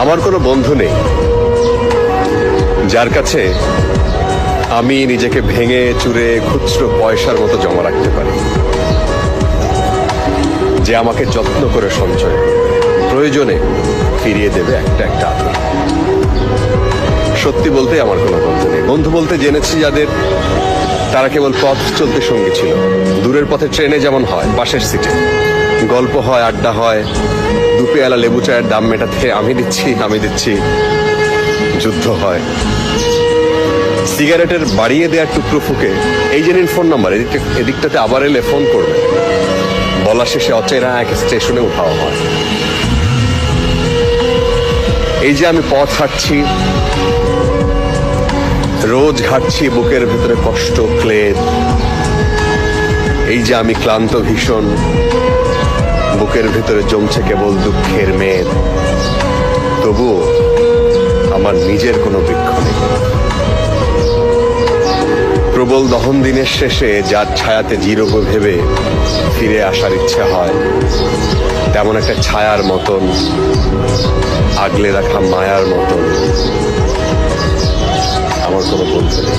আমার কোনো বন্ধু নেই যার কাছে আমি নিজেকে ভেঙে চুরে খুচরো পয়সার মতো জমা রাখতে পারি, যে আমাকে যত্ন করে সঞ্চয় করবে, প্রয়োজনে ফিরিয়ে দেবে একটা একটা আদর। সত্যি বলতে আমার কোনো বন্ধু নেই। বন্ধু বলতে জেনেছি যাদের, তারা কেবল পথ চলতে সঙ্গী ছিল। দূরের পথে ট্রেনে যেমন হয়, পাশের সিটে গল্প হয়, আড্ডা হয়, দুপেয়ালা লেবু চায়ের দাম মেটাতে আমি দিচ্ছি যুদ্ধ হয়। সিগারেটের বাড়িয়ে দেওয়ার টুকরো ফুকে এই যে নিন ফোন নাম্বার, এদিকটাতে আবার এলে ফোন করবে, বলা শেষে অচেনা এক স্টেশনে উঠাও হয়। এই যে আমি পথ হাঁটছি, রোজ ঘাটছি বুকের ভেতরে কষ্ট ক্লেদ, এই যে আমি ক্লান্ত ভীষণ, বুকের ভেতরে জমছে কেবল দুঃখের মেদ, তবুও আমার নিজের কোনো বৃক্ষ নেই। প্রবল দহন দিনের শেষে যার ছায়াতে জিরোবো ভেবে ফিরে আসার ইচ্ছে হয়, তেমন একটা ছায়ার মতন, আগলে রাখা মায়ার মতন আমার কোনো বন্ধু নেই।